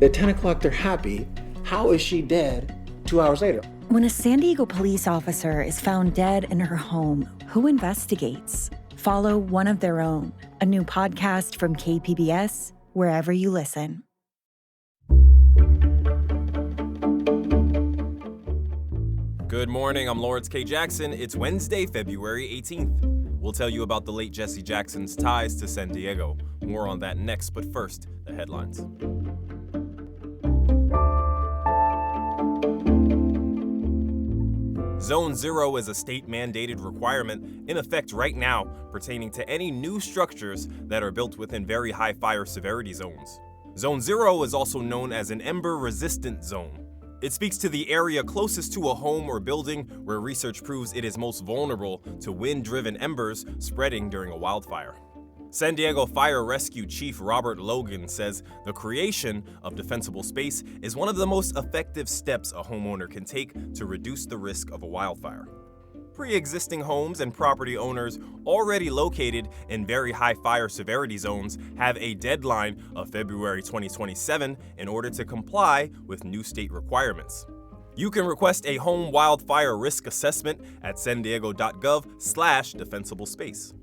At 10 o'clock, they're happy. How is she dead 2 hours later? When a San Diego police officer is found dead in her home, who investigates? Follow One of Their Own, a new podcast from KPBS, wherever you listen. Good morning, I'm Lawrence K. Jackson. It's Wednesday, February 18th. We'll tell you about the late Jesse Jackson's ties to San Diego. More on that next, but first, the headlines. Zone 0 is a state-mandated requirement in effect right now pertaining to any new structures that are built within very high fire severity zones. Zone 0 is also known as an ember-resistant zone. It speaks to the area closest to a home or building where research proves it is most vulnerable to wind-driven embers spreading during a wildfire. San Diego Fire Rescue Chief Robert Logan says the creation of defensible space is one of the most effective steps a homeowner can take to reduce the risk of a wildfire. Pre-existing homes and property owners already located in very high fire severity zones have a deadline of February 2027 in order to comply with new state requirements. You can request a home wildfire risk assessment at sandiego.gov/defensible space.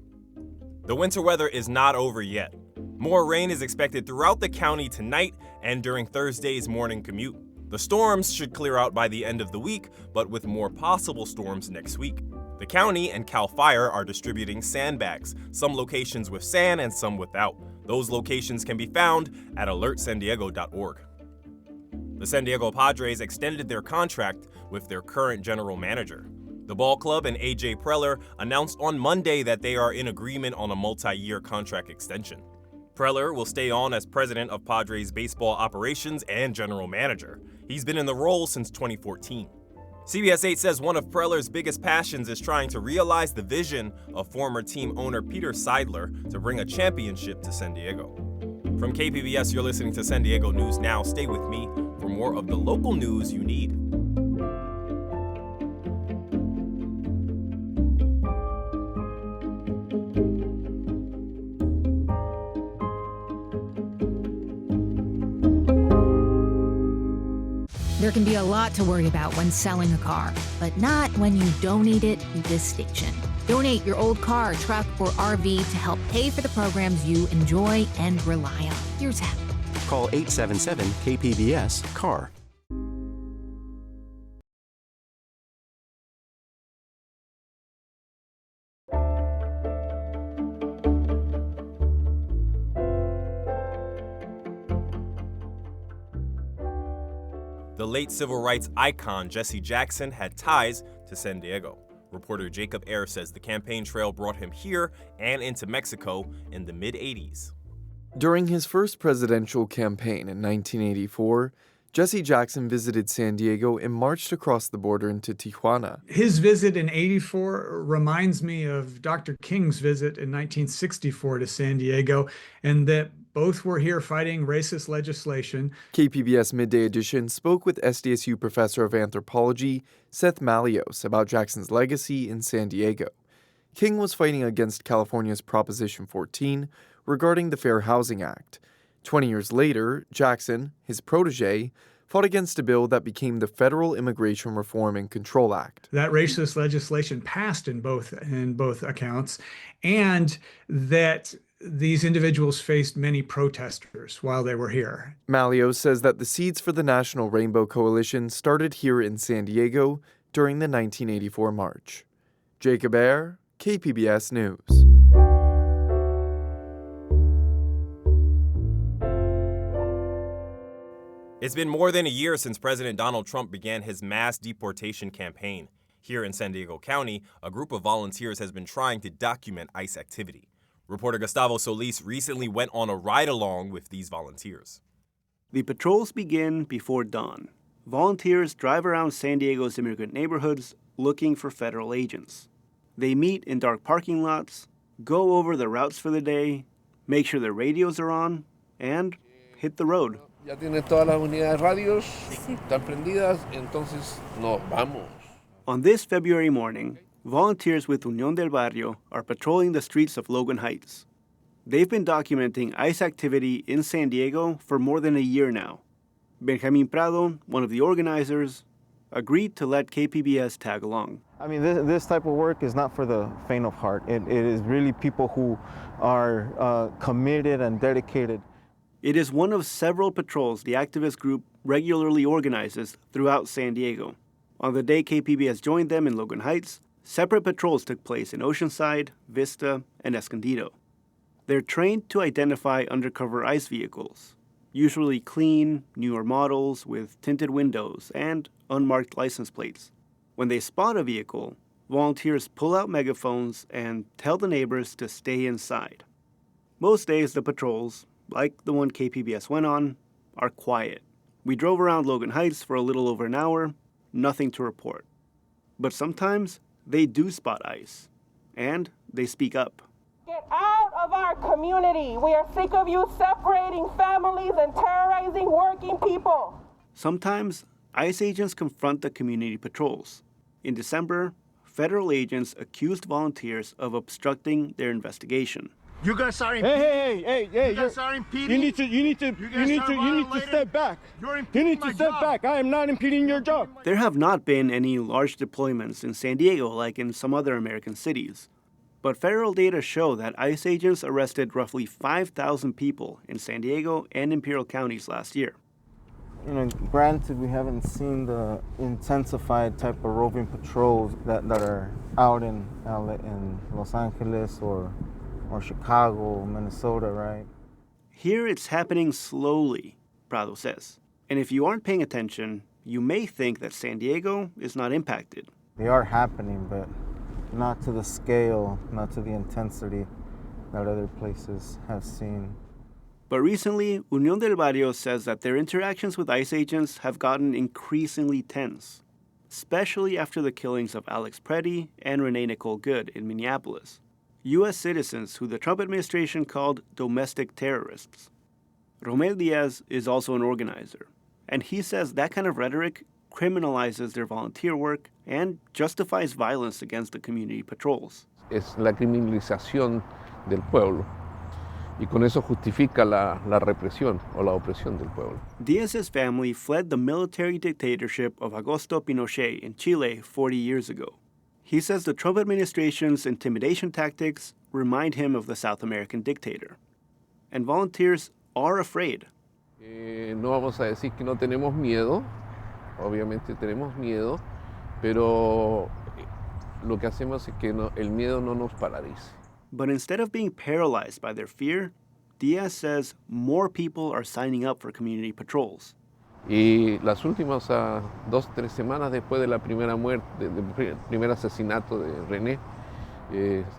The winter weather is not over yet. More rain is expected throughout the county tonight and during Thursday's morning commute. The storms should clear out by the end of the week, but with more possible storms next week. The county and CAL FIRE are distributing sandbags, some locations with sand and some without. Those locations can be found at alertsandiego.org. The San Diego Padres extended their contract with their current general manager. The ball club and A.J. Preller announced on Monday that they are in agreement on a multi-year contract extension. Preller will stay on as president of Padres baseball operations and general manager. He's been in the role since 2014. CBS 8 says one of Preller's biggest passions is trying to realize the vision of former team owner Peter Seidler to bring a championship to San Diego. From KPBS, you're listening to San Diego News Now. Stay with me for more of the local news you need. There can be a lot to worry about when selling a car, but not when you donate it to this station. Donate your old car, truck, or RV to help pay for the programs you enjoy and rely on. Here's how. Call 877-KPBS-CAR. The late civil rights icon Jesse Jackson had ties to San Diego. Reporter Jacob Ayer says the campaign trail brought him here and into Mexico in the mid-'80s. During his first presidential campaign in 1984, Jesse Jackson visited San Diego and marched across the border into Tijuana. His visit in '84 reminds me of Dr. King's visit in 1964 to San Diego, and that both were here fighting racist legislation. KPBS Midday Edition spoke with SDSU professor of anthropology Seth Malios about Jackson's legacy in San Diego. King was fighting against California's Proposition 14 regarding the Fair Housing Act. 20 years later, Jackson, his protege, fought against a bill that became the Federal Immigration Reform and Control Act. That racist legislation passed in both accounts, and that these individuals faced many protesters while they were here. Malios says that the seeds for the National Rainbow Coalition started here in San Diego during the 1984 march. Jacob Ayer, KPBS News. It's been more than a year since President Donald Trump began his mass deportation campaign. Here in San Diego County, a group of volunteers has been trying to document ICE activity. Reporter Gustavo Solis recently went on a ride-along with these volunteers. The patrols begin before dawn. Volunteers drive around San Diego's immigrant neighborhoods looking for federal agents. They meet in dark parking lots, go over the routes for the day, make sure their radios are on, and hit the road. Ya tienen todas las unidades radios, están prendidas, entonces nos vamos. On this February morning, volunteers with Unión del Barrio are patrolling the streets of Logan Heights. They've been documenting ICE activity in San Diego for more than a year now. Benjamin Prado, one of the organizers, agreed to let KPBS tag along. I mean, this type of work is not for the faint of heart. It is really people who are committed and dedicated. It is one of several patrols the activist group regularly organizes throughout San Diego. On the day KPBS joined them in Logan Heights, separate patrols took place in Oceanside, Vista, and Escondido. They're trained to identify undercover ICE vehicles, usually clean, newer models with tinted windows and unmarked license plates. When they spot a vehicle, volunteers pull out megaphones and tell the neighbors to stay inside. Most days, the patrols, like the one KPBS went on, are quiet. We drove around Logan Heights for a little over an hour, nothing to report. But sometimes they do spot ICE, and they speak up. Get out of our community. We are sick of you separating families and terrorizing working people. Sometimes ICE agents confront the community patrols. In December, federal agents accused volunteers of obstructing their investigation. You guys are impeding. Hey! You guys are impeding. You need to step back. You need to step back. I am not impeding your job. There have not been any large deployments in San Diego like in some other American cities. But federal data show that ICE agents arrested roughly 5,000 people in San Diego and Imperial counties last year. You know, granted, we haven't seen the intensified type of roving patrols that are out in LA, in Los Angeles or Chicago, Minnesota, right? Here it's happening slowly, Prado says. And if you aren't paying attention, you may think that San Diego is not impacted. They are happening, but not to the scale, not to the intensity that other places have seen. But recently, Unión del Barrio says that their interactions with ICE agents have gotten increasingly tense, especially after the killings of Alex Preddy and Renee Nicole Good in Minneapolis, U.S. citizens who the Trump administration called domestic terrorists. Romel Diaz is also an organizer, and he says that kind of rhetoric criminalizes their volunteer work and justifies violence against the community patrols. Es la criminalización del pueblo. Y con eso justifica la represión o la opresión del pueblo. Diaz's family fled the military dictatorship of Augusto Pinochet in Chile 40 years ago. He says the Trump administration's intimidation tactics remind him of the South American dictator. And volunteers are afraid. No vamos a decir que no tenemos miedo, obviamente tenemos miedo, pero lo que hacemos es que el miedo no nos paralice. But instead of being paralyzed by their fear, Diaz says more people are signing up for community patrols. Y las últimas 2-3 semanas después de la primera muerte, del primer asesinato de René,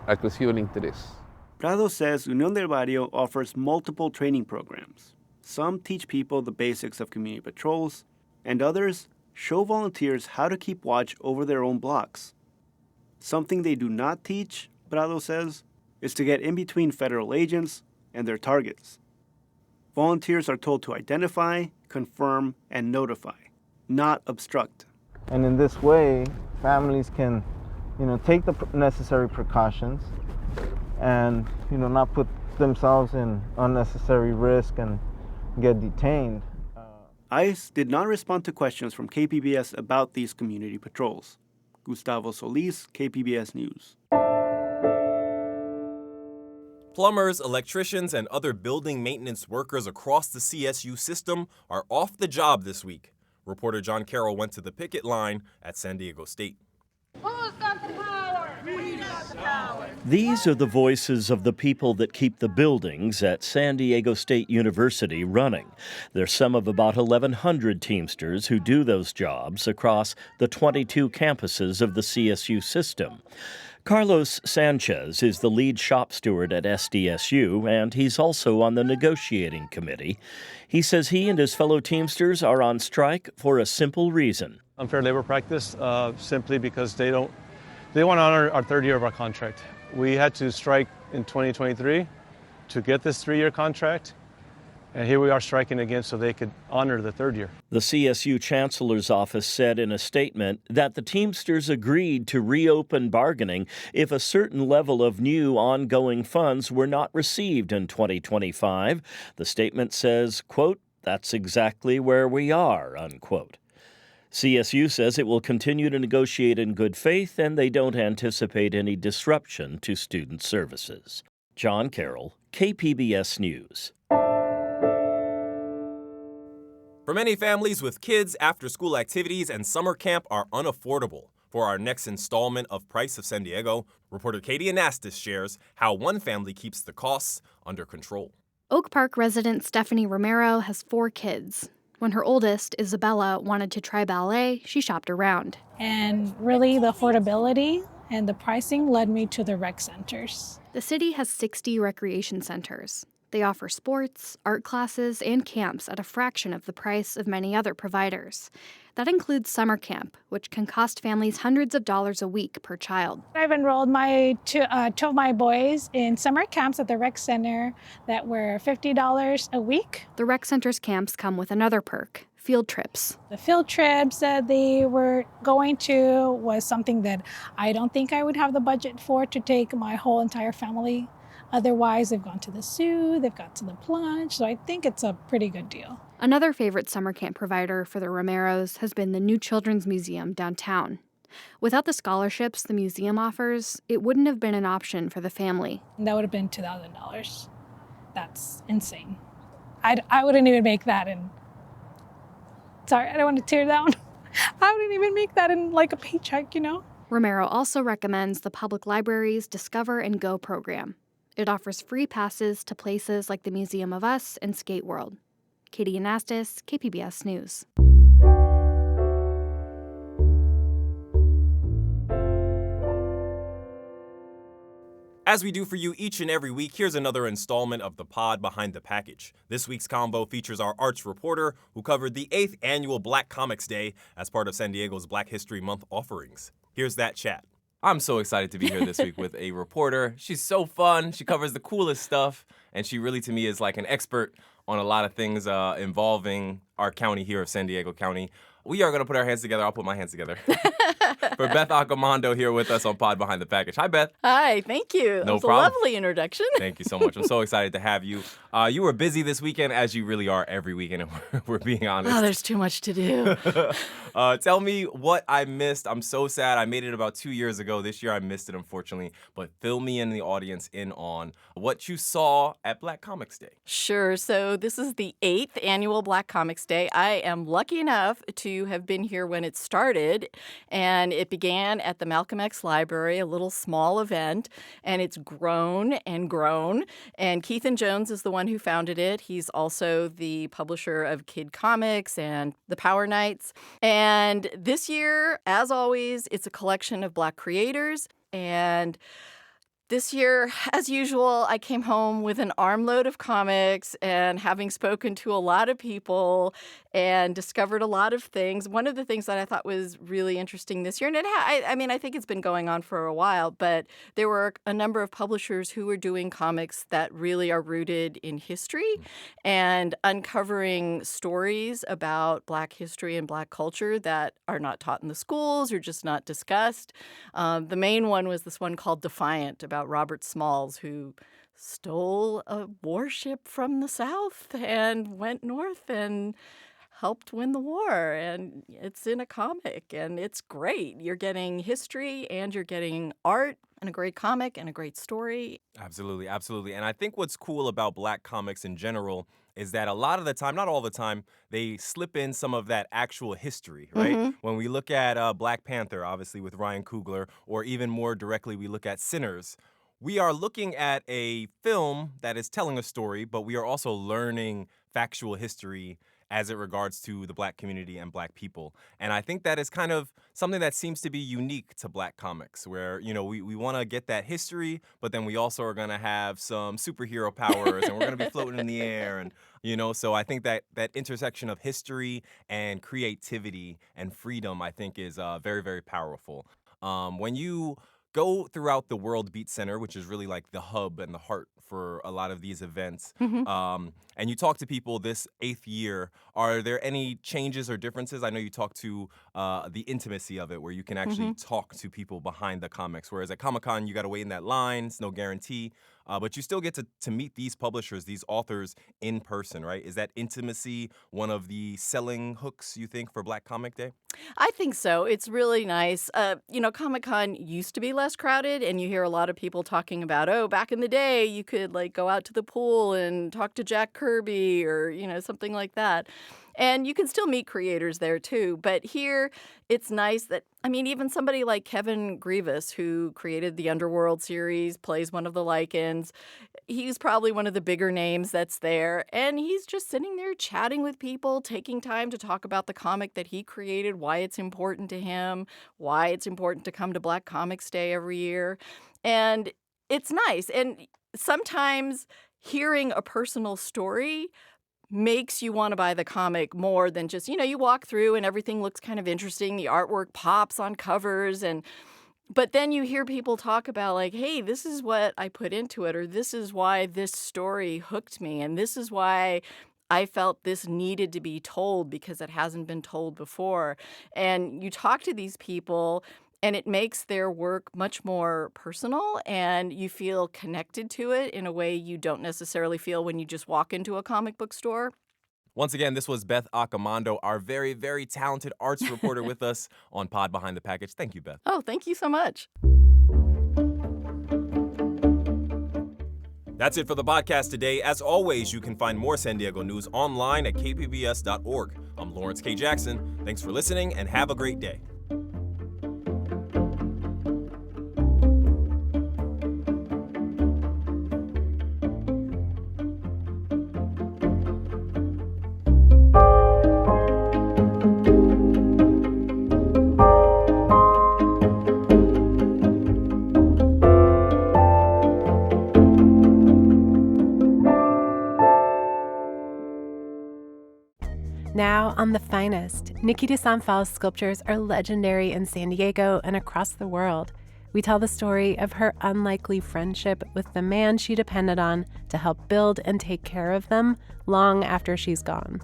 ha crecido el interés. Prado says Unión del Barrio offers multiple training programs. Some teach people the basics of community patrols, and others show volunteers how to keep watch over their own blocks. Something they do not teach, Prado says, is to get in between federal agents and their targets. Volunteers are told to identify, confirm, and notify, not obstruct. And in this way, families can, take the necessary precautions and, not put themselves in unnecessary risk and get detained. ICE did not respond to questions from KPBS about these community patrols. Gustavo Solis, KPBS News. Plumbers, electricians, and other building maintenance workers across the CSU system are off the job this week. Reporter John Carroll went to the picket line at San Diego State. Who's got the power? We got the power. These are the voices of the people that keep the buildings at San Diego State University running. They're some of about 1,100 Teamsters who do those jobs across the 22 campuses of the CSU system. Carlos Sanchez is the lead shop steward at SDSU, and he's also on the negotiating committee. He says he and his fellow Teamsters are on strike for a simple reason. Unfair labor practice, simply because they want to honor our third year of our contract. We had to strike in 2023 to get this 3-year contract, and here we are striking again so they could honor the third year. The CSU Chancellor's office said in a statement that the Teamsters agreed to reopen bargaining if a certain level of new ongoing funds were not received in 2025. The statement says, quote, That's exactly where we are, unquote. CSU says it will continue to negotiate in good faith, and they don't anticipate any disruption to student services. John Carroll, KPBS News. For many families with kids, after-school activities and summer camp are unaffordable. For our next installment of Price of San Diego, reporter Katie Anastas shares how one family keeps the costs under control. Oak Park resident Stephanie Romero has 4 kids. When her oldest, Isabella, wanted to try ballet, she shopped around. And really, the affordability and the pricing led me to the rec centers. The city has 60 recreation centers. They offer sports, art classes, and camps at a fraction of the price of many other providers. That includes summer camp, which can cost families hundreds of dollars a week per child. I've enrolled two of my boys in summer camps at the rec center that were $50 a week. The rec center's camps come with another perk: field trips. The field trips that they were going to was something that I don't think I would have the budget for to take my whole entire family. Otherwise, they've gone to the zoo, they've gone to the plunge, so I think it's a pretty good deal. Another favorite summer camp provider for the Romeros has been the new Children's Museum downtown. Without the scholarships the museum offers, it wouldn't have been an option for the family. And that would have been $2,000. That's insane. I wouldn't even make that in... Sorry, I don't want to tear down. I wouldn't even make that in like a paycheck, you know? Romero also recommends the public library's Discover and Go program. It offers free passes to places like the Museum of Us and Skate World. Katie Anastas, KPBS News. As we do for you each and every week, here's another installment of the pod Behind the Package. This week's combo features our arts reporter who covered the 8th annual Black Comics Day as part of San Diego's Black History Month offerings. Here's that chat. I'm so excited to be here this week with a reporter. She's so fun. She covers the coolest stuff, and she really, to me, is like an expert on a lot of things involving our county here of San Diego County. We are going to put our hands together. I'll put my hands together. For Beth Accomando here with us on Pod Behind the Package. Hi, Beth. Hi, thank you. No That was problem. a lovely introduction. Thank you so much. I'm so excited to have you. You were busy this weekend, as you really are every weekend, if we're being honest. Oh, there's too much to do. Tell me what I missed. I'm so sad. I made it about 2 years ago. This year I missed it, unfortunately. But fill me and the audience in on what you saw at Black Comics Day. Sure. So this is the 8th annual Black Comics Day. I am lucky enough to have been here when it started, and it began at the Malcolm X Library, a little small event, and it's grown and grown. And Keithan Jones is the one who founded it. He's also the publisher of Kid Comics and the Power Nights. And this year, as always, it's a collection of Black creators. And this year, as usual, I came home with an armload of comics, and having spoken to a lot of people and discovered a lot of things. One of the things that I thought was really interesting this year, and I think it's been going on for a while, but there were a number of publishers who were doing comics that really are rooted in history and uncovering stories about Black history and Black culture that are not taught in the schools or just not discussed. The main one was this one called Defiant, about Robert Smalls, who stole a warship from the South and went north and helped win the war. And it's in a comic, and it's great. You're getting history, and you're getting art, and a great comic, and a great story. Absolutely, absolutely. And I think what's cool about Black comics in general is that a lot of the time, not all the time, they slip in some of that actual history, right? Mm-hmm. When we look at Black Panther, obviously with Ryan Coogler, or even more directly, we look at Sinners, we are looking at a film that is telling a story, but we are also learning factual history as it regards to the Black community and Black people. And I think that is kind of something that seems to be unique to Black comics, where, you know, we want to get that history, but then we also are going to have some superhero powers, and we're going to be floating in the air. And, you know, so I think that intersection of history and creativity and freedom, I think, is very, very powerful. When you go throughout the World Beat Center, which is really like the hub and the heart for a lot of these events, and you talk to people this 8th year, are there any changes or differences? I know you talk to the intimacy of it, where you can actually talk to people behind the comics, whereas at Comic-Con, you got to wait in that line. It's no guarantee. but you still get to meet these publishers, these authors in person, right? Is that intimacy one of the selling hooks, you think, for Black Comic Day? I think so. It's really nice. Comic-Con used to be less crowded, and you hear a lot of people talking about, oh, back in the day, you could go out to the pool and talk to Jack Kirby or, something like that. And you can still meet creators there, too. But here, it's nice that, even somebody like Kevin Grievous, who created the Underworld series, plays one of the Lycans, he's probably one of the bigger names that's there. And he's just sitting there chatting with people, taking time to talk about the comic that he created, why it's important to him, why it's important to come to Black Comics Day every year. And it's nice. And sometimes hearing a personal story makes you want to buy the comic more than just, you walk through and everything looks kind of interesting. The artwork pops on covers. But then you hear people talk about hey, this is what I put into it, or this is why this story hooked me, and this is why I felt this needed to be told because it hasn't been told before. And you talk to these people, and it makes their work much more personal, and you feel connected to it in a way you don't necessarily feel when you just walk into a comic book store. Once again, this was Beth Accomando, our very, very talented arts reporter with us on Pod Behind the Package. Thank you, Beth. Oh, thank you so much. That's it for the podcast today. As always, you can find more San Diego news online at kpbs.org. I'm Lawrence K. Jackson. Thanks for listening, and have a great day. Now on The Finest, Nikki DeSanfal's sculptures are legendary in San Diego and across the world. We tell the story of her unlikely friendship with the man she depended on to help build and take care of them long after she's gone.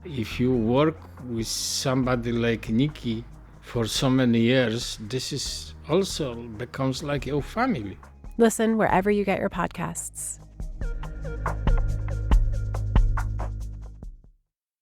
If you work with somebody like Nikki for so many years, this is also becomes like your family. Listen wherever you get your podcasts.